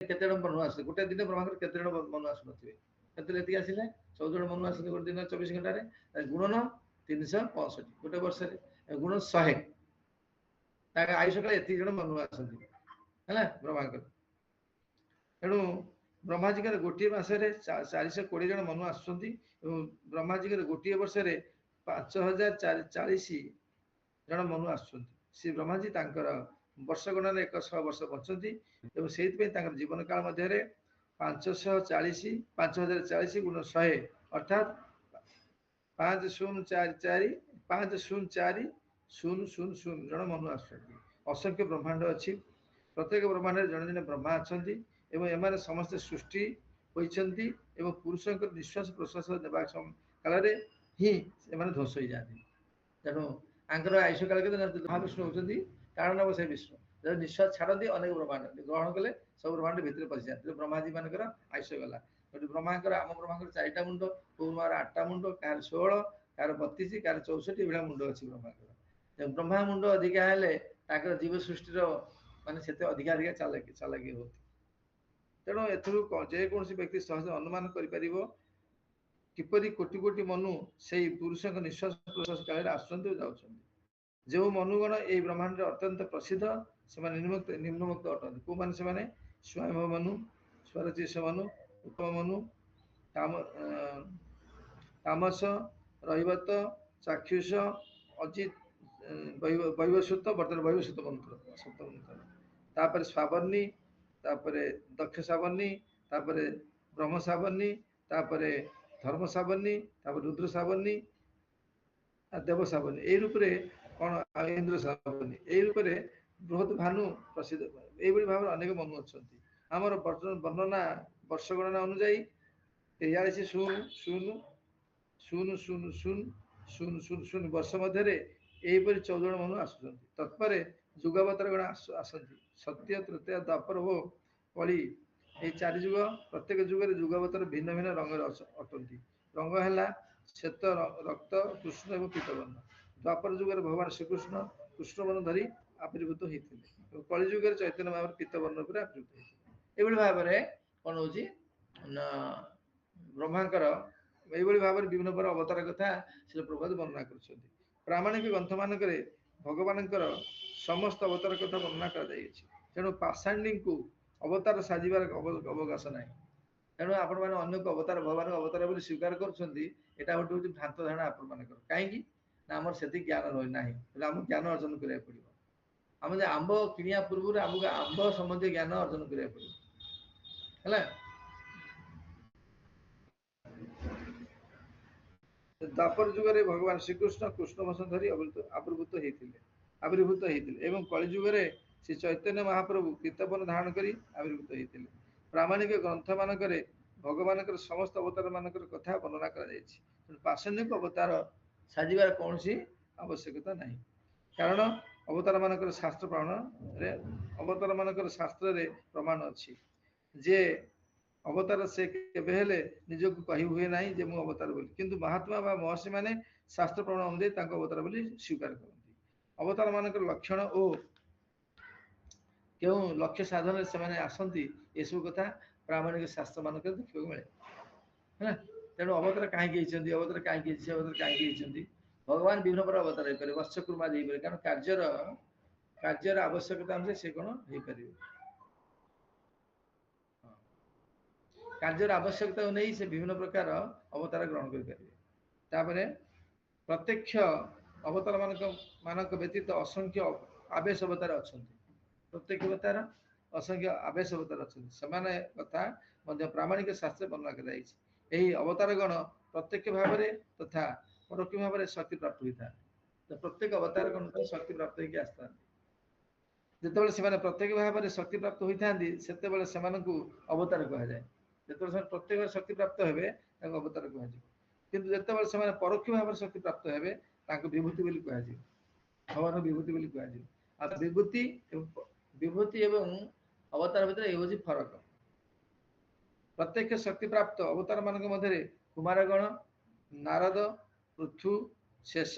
କେତେ ଜଣ ମନୁ ଆସୁଥିଲେ ଗୋଟେ ଦିନ ବ୍ରହ୍ମାଙ୍କର କେତେ ଜଣ ମନୁ ଆସୁନଥିବେ କେତେ ଏତିକି ଆସିଲେ 14 ଜଣ ମନୁ ଆସନ୍ତି ଗୋଟେ ଦିନ 24 ଘଣ୍ଟାରେ ଗୁଣନ 365 ଗୋଟେ ବର୍ଷରେ ଗୁଣ 100 ତାଙ୍କ ଆୟୁଷ କାଳେ ଏତିକି ଜଣ ମନୁ ଆସନ୍ତି ହେଲା ବ୍ରହ୍ମାଙ୍କର ତେଣୁ ବ୍ରହ୍ମାଜୀଙ୍କର ଗୋଟିଏ ମାସରେ 420 ଜଣ ମନୁ ଆସୁଛନ୍ତି ଏବଂ ବ୍ରହ୍ମାଜୀଙ୍କର ଗୋଟିଏ ବର୍ଷରେ 5040 ଜଣ ମନୁ ଆସୁଛନ୍ତି ଶ୍ରୀ ବ୍ରହ୍ମାଜୀ ତାଙ୍କର ବର୍ଷ ଗଣନାରେ 100 ବର୍ଷ ବଞ୍ଚନ୍ତି ଏବଂ ସେଇଥିପାଇଁ ତାଙ୍କର ଜୀବନ କାଳ ମଧ୍ୟରେ 5040 ଗୁଣ 100 ଅର୍ଥାତ୍ 5044 5040 ଜଣ ମନୁ ଆସୁଛନ୍ତି ଅସଂଖ୍ୟ ବ୍ରହ୍ମାଣ୍ଡ ଅଛି ପ୍ରତ୍ୟେକ ବ୍ରହ୍ମାଣ୍ଡରେ ଜଣେ ଜଣେ ବ୍ରହ୍ମା ଅଛନ୍ତି ଏବଂ ଏମାନେ ସମସ୍ତେ ସୃଷ୍ଟି ହୋଇଛନ୍ତି ଏବଂ ପୁରୁଷଙ୍କର ନିଶ୍ୱାସ ପ୍ରଶ୍ୱାସ ନେବା କାଳରେ ହିଁ ଏମାନେ ଧ୍ୱଂସ ହୋଇଯାଆନ୍ତି ତେଣୁ ଆଙ୍କର ଆୟୁଷ କାଳ କେତେ ମହାବିଷ୍ଣୁ ହଉଛନ୍ତି କାରଣ ସେ ବିଷ୍ଣୁ ଯଦି ନିଶ୍ୱାସ ଛାଡ଼ନ୍ତି ଅନେକ ବ୍ରହ୍ମାଣ୍ଡ ଗ୍ରହଣ କଲେ ସବୁ ବ୍ରହ୍ମାଣ୍ଡ ଭିତରେ ପଶିଯାଆନ୍ତି ବ୍ରହ୍ମାଜୀ ମାନଙ୍କର ଆୟୁଷ ଗଲା ବ୍ରହ୍ମାଙ୍କର ଆମ ବ୍ରହ୍ମାଙ୍କର 4ଟା ମୁଣ୍ଡ ପୂର୍ଣ୍ଣର 8ଟା ମୁଣ୍ଡ କାହାର 16 କାହାର 32 କାହାର 64 ଏଭଳିଆ ମୁଣ୍ଡ ଅଛି ବ୍ରହ୍ମାଙ୍କର ବ୍ରହ୍ମା ମୁଣ୍ଡ ଅଧିକା ହେଲେ ତାଙ୍କର ଜୀବ ସୃଷ୍ଟିର ମାନେ ସେତେ ଅଧିକା ଚାଲାକି ହୁଅନ୍ତି ତେଣୁ ଏଥିରୁ ଯେକୌଣସି ବ୍ୟକ୍ତି ସହଜ ଅନୁମାନ କରିପାରିବ କିପରି କୋଟି କୋଟି ମନୁ ସେଇ ପୁରୁଷଙ୍କ ନିଶ୍ୱାସ ପ୍ରଶ୍ୱାସ କାଳରେ ଆସୁଛନ୍ତି ଓ ଯାଉଛନ୍ତି ଯେଉଁ ମନୁଗଣ ଏହି ବ୍ରହ୍ମାଣ୍ଡରେ ଅତ୍ୟନ୍ତ ପ୍ରସିଦ୍ଧ ସେମାନେ ନିମ୍ନମୁକ୍ତ ଅଟନ୍ତି କୋଉମାନେ ସେମାନେ ସ୍ୱୟଂ ମନୁ ସ୍ୱରଚିଷ ମନୁ ଉତ୍ତମ ମନୁ ତାମସ ରୈବତ ଚାକ୍ଷୁଷ ଅଜିତ ବୈବସ୍ୱତ ବର୍ତ୍ତମାନ ବୈବସ୍ୱତ ମନ୍ତ୍ର ତାପରେ ଶ୍ରାବଣୀ ତାପରେ ଦକ୍ଷ ଶ୍ରାବଣୀ ତାପରେ ବ୍ରହ୍ମ ଶ୍ରାବଣୀ ତାପରେ ଧର୍ମ ଶ୍ରାବଣୀ ତାପରେ ରୁଦ୍ର ଶ୍ରାବଣୀ ଦେବ ଶ୍ରାବଣୀ ଏଇ ରୂପରେ କଣ ଇନ୍ଦ୍ର ଶ୍ରାବଣୀ ଏଇ ରୂପରେ ବୃହତ ଭାନୁ ପ୍ରସିଦ୍ଧ ଏଇଭଳି ଭାବରେ ଅନେକ ମନୁ ଅଛନ୍ତି ଆମର ବର୍ଣ୍ଣନା ବର୍ଷ ଗଣନା ଅନୁଯାୟୀ 4300000000 ବର୍ଷ ମଧ୍ୟରେ ଏହିପରି 14 ଜଣ ମନୁ ଆସୁଛନ୍ତି ତତ୍ପରେ ଯୁଗାବତାର ଗଣ ଆସନ୍ତି ସତ୍ୟ ତୃତୀୟ ଦ୍ୱାପର ଓ କଳି ଏହି 4 ଯୁଗ ପ୍ରତ୍ୟେକ ଯୁଗରେ ଯୁଗାବତାର ଭିନ୍ନ ଭିନ୍ନ ରଙ୍ଗରେ ଅଟନ୍ତି ରଙ୍ଗ ହେଲା ଶ୍ଵେତ ରକ୍ତ କୃଷ୍ଣ ଏବଂ ପୀତବର୍ଣ୍ଣ ଦ୍ୱାପର ଯୁଗରେ ଭଗବାନ ଶ୍ରୀକୃଷ୍ଣ କୃଷ୍ଣ ବର୍ଣ୍ଣ ଧରି ଆବିର୍ଭୂତ ହେଇଥିଲେ ଏବଂ କଳି ଯୁଗରେ ଚୈତନ୍ୟ ଭାବରେ ପୀତବର୍ଣ୍ଣ ଉପରେ ଆବିର୍ଭୂତ ହେଇଥିଲେ ଏଭଳି ଭାବରେ କଣ ହଉଛି ନା ବ୍ରହ୍ମାଙ୍କର ଏଇଭଳି ଭାବରେ ବିଭିନ୍ନ ପ୍ରକାର ଅବତାର କଥା ଶ୍ରୀଲ ପ୍ରଭୁପାଦ ବର୍ଣ୍ଣନା କରିଛନ୍ତି ପ୍ରାମାଣିକ ଗ୍ରନ୍ଥ ମାନଙ୍କରେ ଭଗବାନଙ୍କର ସମସ୍ତ ଅବତାର କଥା ବର୍ଣ୍ଣନା କରାଯାଇଅଛି ତେଣୁ ପାଷାଣ୍ଡୀଙ୍କୁ ଅବତାର ସାଜିବାର ଅବକାଶ ନାହିଁ ତେଣୁ ଆପଣମାନେ ଅନ୍ୟକୁ ଅବତାର ଭଗବାନଙ୍କ ଅବତାର ବୋଲି ସ୍ୱୀକାର କରୁଛନ୍ତି ଏଇଟା ଗୋଟେ ହଉଛି ଭ୍ରାନ୍ତ ଧାରଣା ଆପଣ ମାନଙ୍କର କାହିଁକି ନା ଆମର ସେତିକି ଜ୍ଞାନ ନାହିଁ ହେଲେ ଆମକୁ ଜ୍ଞାନ ଅର୍ଜନ କରିବାକୁ ପଡିବ ଆମେ ଯେ ଆମ୍ବ କିଣିବା ପୂର୍ବରୁ ଆମକୁ ଆମ୍ବ ସମ୍ବନ୍ଧୀୟ ଜ୍ଞାନ ଅର୍ଜନ କରିବାକୁ ପଡିବ ହେଲା ଦ୍ୱାପର ଯୁଗରେ ଭଗବାନ ଶ୍ରୀକୃଷ୍ଣ କୃଷ୍ଣ ବଂଶ ଧରି ଆବିର୍ଭୂତ ହେଇଥିଲେ ଏବଂ କଳି ଯୁଗରେ ଶ୍ରୀ ଚୈତନ୍ୟ ମହାପ୍ରଭୁ ପୀତବର୍ଣ୍ଣ ଧାରଣ କରି ଆବିର୍ଭୂତ ହେଇଥିଲେ ପ୍ରାମାଣିକ ଗ୍ରନ୍ଥ ମାନଙ୍କରେ ଭଗବାନଙ୍କର ସମସ୍ତ ଅବତାର ମାନଙ୍କର କଥା ବର୍ଣ୍ଣନା କରାଯାଇଛି ପାଷାଣ୍ଡିକ ଅବତାର ସାଜିବାର କୌଣସି ଆବଶ୍ୟକତା ନାହିଁ କାରଣ ଅବତାର ମାନଙ୍କର ଶାସ୍ତ୍ରରେ ପ୍ରମାଣ ଅଛି ଯେ ଅବତାର ସେ କେବେ ହେଲେ ନିଜକୁ କହି ହୁଏ ନାହିଁ ଯେ ମୁଁ ଅବତାର ବୋଲି କିନ୍ତୁ ମହାତ୍ମା ବା ମହର୍ଷି ମାନେ ଶାସ୍ତ୍ର ପ୍ରମାଣ ଅନୁଯାୟୀ ତାଙ୍କ ଅବତାର ବୋଲି ସ୍ୱୀକାର କରନ୍ତି ଅବତାର ମାନଙ୍କର ଲକ୍ଷଣ ଓ କେଉଁ ଲକ୍ଷ୍ୟ ସାଧନରେ ସେମାନେ ଆସନ୍ତି ଏସବୁ କଥା ପ୍ରାମାଣିକ ଶାସ୍ତ୍ର ମାନଙ୍କରେ ଦେଖିବାକୁ ମିଳେ ହେଲା ତେଣୁ ଅବତାର କାହିଁକି ହେଇଛନ୍ତି ଅବତାର ହେଇଛନ୍ତି ଭଗବାନ ବିଭିନ୍ନ ପ୍ରକାର ଅବତାର ହେଇପାରିବେ ବର୍ଷ କୁର୍ମା ଦେଇପାରିବେ କାରଣ କାର୍ଯ୍ୟର ଆବଶ୍ୟକତା ଅନୁଯାୟୀ ସେ କଣ ହେଇପାରିବେ କାର୍ଯ୍ୟର ଆବଶ୍ୟକତାକୁ ନେଇ ସେ ବିଭିନ୍ନ ପ୍ରକାର ଅବତାର ଗ୍ରହଣ କରିପାରିବେ ତାପରେ ପ୍ରତ୍ୟକ୍ଷ ଅବତାର ମାନଙ୍କ ବ୍ୟତୀତ ଅସଂଖ୍ୟ ଆବେଶ ଅବତାର ଅଛନ୍ତି ପ୍ରତ୍ୟକ୍ଷ ଅବତାର ଅସଂଖ୍ୟ ଆବେଶ ଅବତାର ଅଛନ୍ତି ସେମାନେ କଥା ମଧ୍ୟ ପ୍ରାମାଣିକ ଶାସ୍ତ୍ରରେ ବର୍ଣ୍ଣନା କରାଯାଇଛି ଏହି ଅବତାର ଗଣ ପ୍ରତ୍ୟକ୍ଷ ଭାବରେ ତଥା ପରୋକ୍ଷ ଭାବରେ ଶକ୍ତି ପ୍ରାପ୍ତ ହୋଇଥାଏ ପ୍ରତ୍ୟେକ ଅବତାର ଗଣ ଶକ୍ତି ପ୍ରାପ୍ତ ହେଇକି ଆସିଥାନ୍ତି ଯେତେବେଳେ ସେମାନେ ପ୍ରତ୍ୟେକ ଭାବରେ ଶକ୍ତି ପ୍ରାପ୍ତ ହୋଇଥାନ୍ତି ସେତେବେଳେ ସେମାନଙ୍କୁ ଅବତାର କୁହାଯାଏ ଯେତେବେଳେ ସେମାନେ ପ୍ରତ୍ୟେକ ଶକ୍ତି ପ୍ରାପ୍ତ ହେବେ ତାଙ୍କୁ ଅବତାର କୁହାଯିବ କିନ୍ତୁ ଯେତେବେଳେ ସେମାନେ ପରୋକ୍ଷ ଭାବରେ ଶକ୍ତି ପ୍ରାପ୍ତ ହେବେ ତାଙ୍କୁ ବିଭୂତି ବୋଲି କୁହାଯିବ ଭଗବାନ ବିଭୂତି ବୋଲି କୁହାଯିବ ଆଉ ବିଭୂତି ଏବଂ ଅବତାର ଭିତରେ ଏହି ହେଉଛି ଫରକ ପ୍ରତ୍ୟକ୍ଷ ଶକ୍ତି ପ୍ରାପ୍ତ ଅବତାର ମାନଙ୍କ ମଧ୍ୟରେ କୁମାରଗଣ ନାରଦ ପୃଥୁ ଶେଷ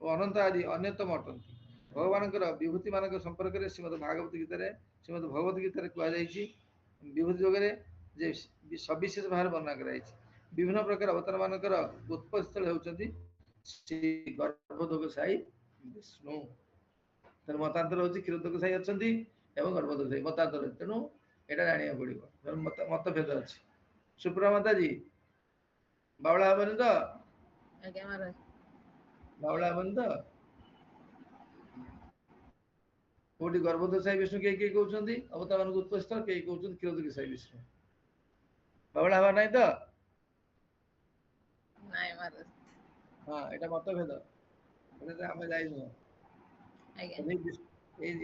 ଓ ଅନନ୍ତ ଆଦି ଅନ୍ୟତମ ଅଟନ୍ତି ଭଗବାନଙ୍କର ବିଭୂତି ମାନଙ୍କ ସମ୍ପର୍କରେ ଶ୍ରୀମଦ ଭଗବତ ଗୀତାରେ କୁହାଯାଇଛି विभूति जोगरे जे सविशेष भाव वर्णना कराई विभिन्न प्रकार अवतार मानकर उत्पत्ति स्थल होउचंती श्री गर्भोदक साई विष्णु तेणु मतांतर होची क्षीरोदक साई अछंती एवं गर्भोदक साई मतांतर तेणु एटा जानिया पड़िबो मतभेद अछि सुप्रा माता जी बावळा हबन तो आज्ञा महाराज बावळा हबन तो कोटी गर्भोदक साई विष्णु के कहउचंती अवतार मान उत्पत्ति स्थल के कहउचंती क्षीरोदक साई विष्णु बावळा हबा नाही तो ନାଇଁ महाराज हां एटा मतभेद एटा हम जाइनु आज्ञा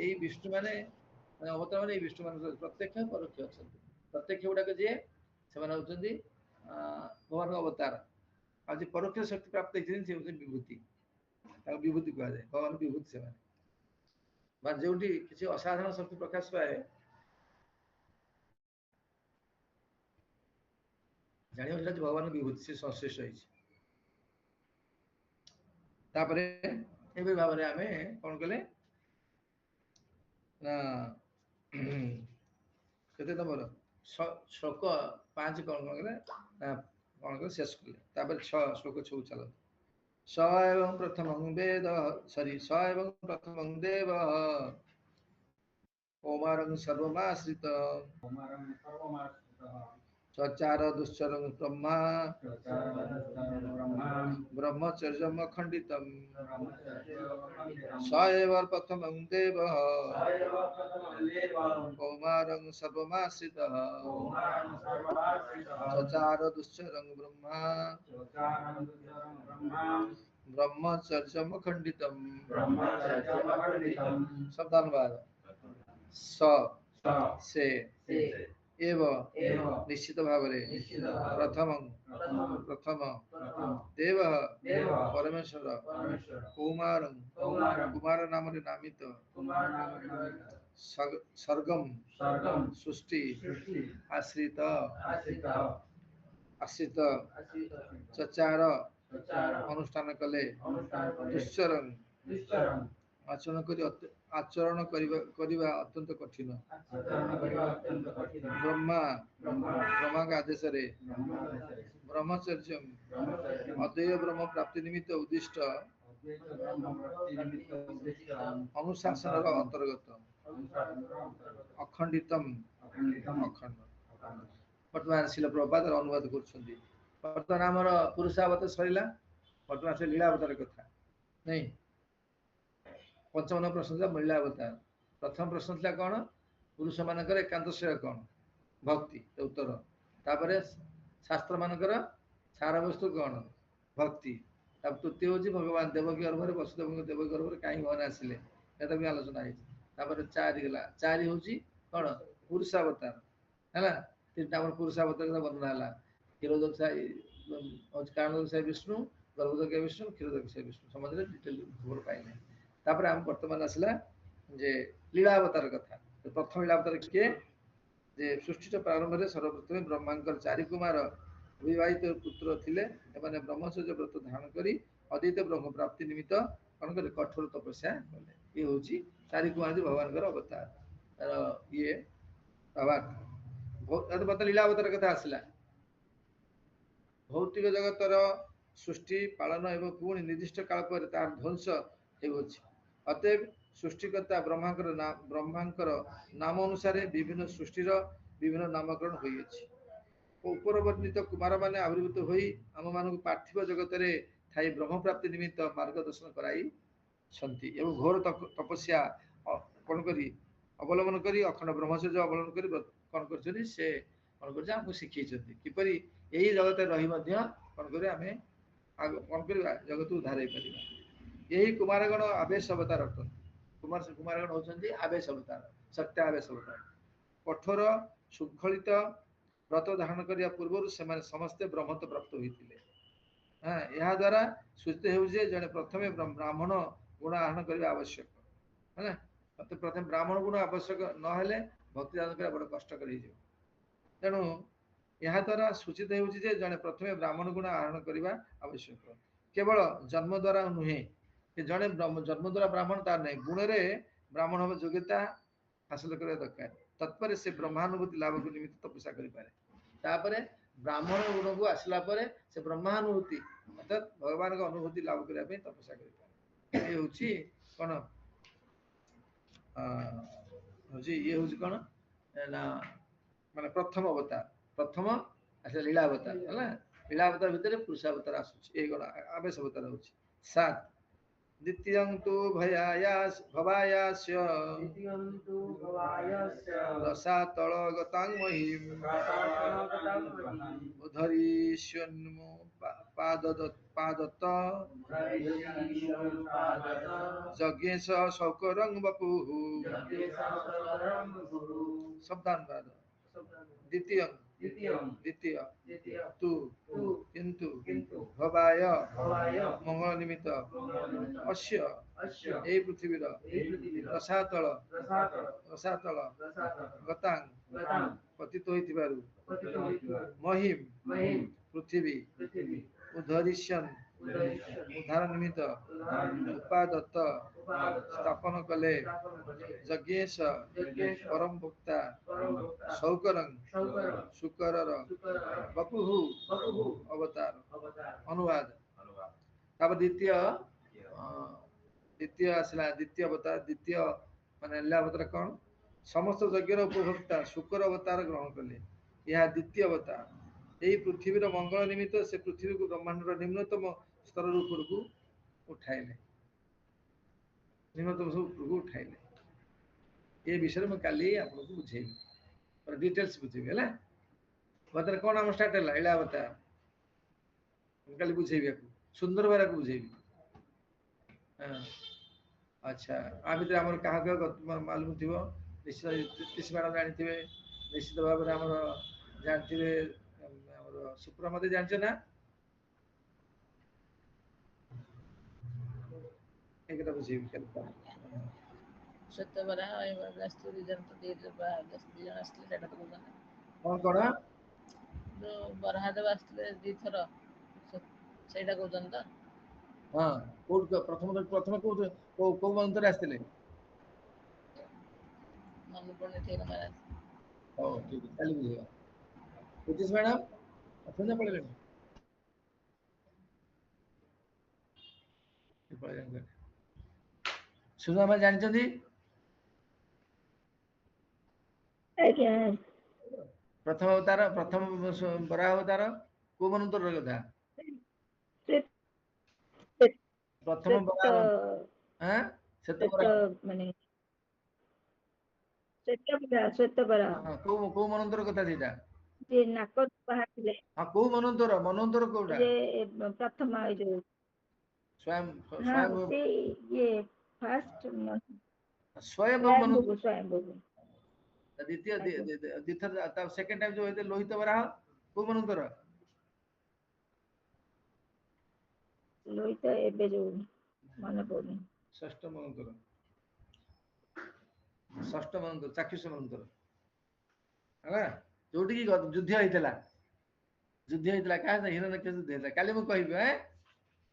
এই বিষ্ণু মানে অবতার মানে এই বিষ্ণু মানে প্রত্যক্ষ পরোক্ষ অଛନ୍ତି প্রত্যক্ষ গুড়াক যে ସେମାନେ ହଉଛନ୍ତି ଭଗବାନଙ୍କ ଅବତାର ଆଉ ଯେ ପରୋକ୍ଷ ଶକ୍ତି ପ୍ରାପ୍ତ ହେଇଛନ୍ତି ସେ ହଉଛନ୍ତି ବିଭୂତି ତାକୁ ବିଭୂତି କୁହାଯାଏ ଭଗବାନ ବିଭୂତି ସେମାନେ ବା ଯେଉଁଠି କିଛି ଅସାଧାରଣ ଶକ୍ତି ପ୍ରକାଶ ପାଏ ଜାଣିବ ସେଟା ଭଗବାନ ବିଭୂତି ସେ ସଂଶ୍ଳିଷ୍ଟ ହେଇଛି ତାପରେ ଏଭଳି ଭାବରେ ଆମେ କଣ କଲେ ନା କେତେ ତମର ଶ୍ଲୋକ 5 କଣ କଣ କଲେ କଣ କଲେ ଶେଷ କଲେ ତାପରେ 6 ଶ୍ଲୋକ 6 ଚାଲ स एवं प्रथमं वेद सॉरी स एवं प्रथमं देव ओमारं सर्वमाश्रित चचार दुश्चरं ब्रह्मा ब्रह्मचर्यम् अखण्डितम् स एव प्रथमं देवः कौमारं सर्वमाश्रितः चचार दुश्चरं ब्रह्मा ब्रह्मचर्यम् अखण्डितम् शब्दानुवाद स से एव निश्चित भावरे प्रथम देव परमेश्वर कुमार नाम नामित सर्गम सृष्टि आश्रित चचार अनुष्ठान कले दुश्चरण आचरण करिवा अत्यंत कठिन ब्रह्मा का आदेश रे ब्रह्मचर्य अद्वैय ब्रह्म प्राप्ति निमित्त उद्दिष्ट अनुशासन अंतर्गत अखंडितम अखंड वर्तमान शिल प्रभुपाद अनुवाद कर बर्तमान आमर पुरुषावतार सरला बर्तमान से लीलावतार कथा नहीं पंचम प्रश्न था लीलावतार प्रथम प्रश्न था कौन पुरुष मानकर एकांत श्रेय कौन भक्ति उत्तर तापर शास्त्र मानकर सार वस्तु कौन भक्ति तृतीय हूँ भगवान देवकी गर्भ वसुदेव देवकी गर्भ कहीं भगवान आसिले भी आलोचना है चारि गला चारि हूँ कौन पुरुषावतार है तीन पुरुषावतार वर्णना है क्षीरोदक साई कारणोदक साई विष्णु गर्भोदक विष्णु क्षीरोदक साई विष्णु समझे डिटेल खबर पाइना तापर आम बर्तमान आसला जे लीलावतार कथा प्रथम लीलावतार किए जे सृष्टि प्रारंभ में सर्वप्रथम ब्रह्मांकर चारि कुमार विवाहित पुत्र थिले एमाने ब्रह्मचर्य व्रत धारण करी अद्वैत ब्रह्म प्राप्ति निमित्त कौन करे कठोर तपस्या कले ये होची चारि कुमार भगवान अवतार ये बाबा लीलावतार कथा आसला भौतिक जगतर सृष्टि पालन एवं पुणी निर्दिष्ट काल पर तार ध्वंस हेउछि अतएव सृष्टिकर्ता ब्रह्मांकर नाम अनुसार विभिन्न सृष्टिर विभिन्न नामकरण होइछि ऊपर वर्णित कुमार माने आविर्भूत होई आम मानक पार्थिव जगत रे थाई ब्रह्म प्राप्ति निमित्त मार्गदर्शन कराई छंती एवं घोर तपस्या कोन करी अवलंबन करी अखंड ब्रह्मचर्य अवलंबन करी कोन करछनी से कोन करछ हमकु सिखै छथि किपरि एही जगत रही मध्य कोन करी आमे कोन करी जगत उद्धार हे परिबा यही कुमारगण आवेश अवतार अर्थन कुमारगण होचंदी आवेश अवतार सत्य आवेश अवतार कठोर सुखलित व्रत धारण करिया पूर्व से समस्ते ब्रह्मत्व प्राप्त होइतिले हां या द्वारा सूचित हेउ जे जने प्रथमे ब्राह्मण गुण आहरण करबा आवश्यक है ना तो प्रथम ब्राह्मण गुण आवश्यक न हेले भक्ति दान करबा बड़ कष्ट करि जे तेनु या द्वारा सूचित हेउ जे जने प्रथमे ब्राह्मण गुण आहरण करबा आवश्यक केवल जन्म द्वारा नुहे कि जने जन्म द्वारा ब्राह्मण तार नहीं गुण रे ब्राह्मण हो योग्यता हासिल करबा दरकार ତତ୍ପରେ ସେ ବ୍ରହ୍ମାନୁଭୂତି ଲାଭକୁ ନିମିତ୍ତ ତପସ୍ୟା କରିପାରେ। ତାପରେ ବ୍ରାହ୍ମଣ ଗୁଣକୁ ଆସିଲା ପରେ ସେ ବ୍ରହ୍ମାନୁଭୂତି ଅର୍ଥାତ୍ ଭଗବାନଙ୍କ ଅନୁଭୂତି ଲାଭ କରିବା ପାଇଁ ତପସ୍ୟା କରିପାରେ। ଇଏ ହେଉଛି କ'ଣ ହେଉଛି ଇଏ ହେଉଛି କ'ଣ ନା ମାନେ ପ୍ରଥମ ଅବତାର। ପ୍ରଥମ ଆସିଲା ଲୀଳାବତାର ହେଲା। ଲୀଳାବତାର ଭିତରେ ପୁରୁଷାବତାର ଆସୁଛି। ଏଇ କ'ଣ ଆବେଶ ଅବତାର ହେଉଛି 7। ଦ୍ୱିତୀୟଂ ତୁ ଭବାୟାସ୍ୟ ରସାତଳ ଗତାଂ ମହିମ୍ ଉଦ୍ଧରିଷ୍ୟନ୍ମୁ ପାଦତ ଯଜ୍ଞେଶ ଶୌକରଂ ବପୁଃ। ଶବ୍ଦାନୁବାଦ। ଦ୍ୱିତୀୟ ତୁ କିନ୍ତୁ ଭବାୟ ମଙ୍ଗଳ ନିମିତ୍ତ ଅସ୍ୟ ଏହି ପୃଥିବୀର ରସାତଳ ଗତାଂ ପତିତ ହୋଇଥିବାରୁ ମହିମ୍ ପୃଥିବୀ ଉଦ୍ଧରିଷ୍ୟନ୍ ଉଦ୍ଧାର ନିମିତ୍ତ ଉପାଦତ୍ତ ସ୍ଥାପନ କଲେ ଯଜ୍ଞେଶ ପରମ ଭୋକ୍ତା ଶୌକରଂ ଶୁକରର ବପୁଃ ଅବତାର। ଅନୁବାଦ। ତାପରେ ଦ୍ୱିତୀୟ ଆସିଲା ଦ୍ୱିତୀୟ ଅବତାର। ଦ୍ୱିତୀୟ ମାନେ ଲୀଳାବତାର କ'ଣ ସମସ୍ତ ଯଜ୍ଞର ଉପଭୋକ୍ତା ଶୁକର ଅବତାର ଗ୍ରହଣ କଲେ। ଏହା ଦ୍ୱିତୀୟ ଅବତାର। ଏହି ପୃଥିବୀର ମଙ୍ଗଳ ନିମିତ୍ତ ସେ ପୃଥିବୀକୁ ବ୍ରହ୍ମାଣ୍ଡର ନିମ୍ନତମ ସ୍ତରରୁ ଉପରକୁ ଉଠାଇଲେ। ନିମ୍ନତମ ଉପରକୁ ଉଠାଇଲେ। ଏ ବିଷୟରେ ମୁଁ କାଲି ଆପଣଙ୍କୁ ବୁଝେଇବି, ଡିଟେଲ୍ସ ବୁଝେଇବି ହେଲା। ବର୍ତ୍ତମାନ କ'ଣ ଆମ ଷ୍ଟାର୍ଟ ହେଲା ଲୀଳାବତାର। ମୁଁ କାଲି ବୁଝେଇବି ଆକୁ ସୁନ୍ଦର ଭାବରେ ବୁଝେଇବି। ଆଚ୍ଛା ଆ ଭିତରେ ଆମର କାହାକୁ ମାଲୁମ ଥିବ ନିଶ୍ଚିତ ଜ୍ୟୋତିଷ ମ୍ୟାଡ଼ାମ ଜାଣିଥିବେ, ନିଶ୍ଚିତ ଭାବରେ ଆମର ଜାଣିଥିବେ ଆମର ସୁପ୍ରମତି ଜାଣିଛ ନା? ଏଇଟା ବୁଝେଇବି କାଲି। ସତ୍ୟବରା ସ୍ତ୍ରୀ ଜଣ ଦି ଜଣ ଆସିଥିଲେ ସେଇଟା ତ କହୁଛନ୍ତି। କ'ଣ ଯୋଉ ବରାହାଦେବ ଆସିଥିଲେ ଦିଥର ସେଇଟା କହୁଛନ୍ତି ତ? ହଁ କୋଉଠି ପ୍ରଥମେ କୋଉ ମନ୍ଦିରରେ ଆସିଥିଲେ? ମନେ ପଡୁନି ଠିକ ମହାରାଜ। ହଉ ଠିକ ଅଛି କାଲି ବୁଝେଇବା। ଜ୍ୟୋତିଷ ମ୍ୟାଡ଼ାମ ଅଛନ୍ତି ନା ପଳେଇଲେଣି? ସୁଧାମା ଜାଣିଛନ୍ତି? ଆଜ୍ଞା। ପ୍ରଥମ ବରାହ ଅବତାର କୋଉ ମନ୍ୱନ୍ତରର କଥା? ପ୍ରଥମ ବରାହ ମାନେ ଶ୍ଵେତବରାହ। କୋଉ ମନ୍ୱନ୍ତର କଥା ସେଇଟା? ଯେ ନାକ ବାହାରିଥିଲେ। ହଁ କୋଉ ମନ୍ୱନ୍ତର କୋଉଟା? ଯେ ପ୍ରଥମ ଏଇ ଯୋଉ ସ୍ୱୟଂ ସେ ଇଏ ଫାଷ୍ଟ ସ୍ୱୟଂ ଆଜ୍ଞା। ଦ୍ୱିତୀୟ ସେକେଣ୍ଡ ଟାଇମ ଯୋଉ ହେଇଥିଲେ ଲୋହିତ ବରାହ କୋଉ ମନ୍ୱନ୍ତର? ଲୋହିତ ଏବେ ଯୋଉ ମନେ ପଡୁନି। ଷଷ୍ଠ ମନ୍ୱନ୍ତର ଚାକ୍ଷୁଷ ମନ୍ୱନ୍ତର ହେଲା। ଯୋଉଠିକି ଯୁଦ୍ଧ ହେଇଥିଲା କାହା ସହିତ? ହିରଣ୍ୟକଶ୍ୟପ ଯୁଦ୍ଧ ହେଇଥିଲା। କାଲି ମୁଁ କହିବି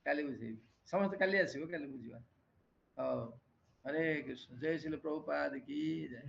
କାଲି ବୁଝେଇବି। ସମସ୍ତେ କାଲି ଆସିବ, କାଲି ବୁଝିବା। ହଉ ହରେ କୃଷ୍ଣ। ଜୟ ଶ୍ରୀ ପ୍ରଭୁପାଦ କି ଜୟ।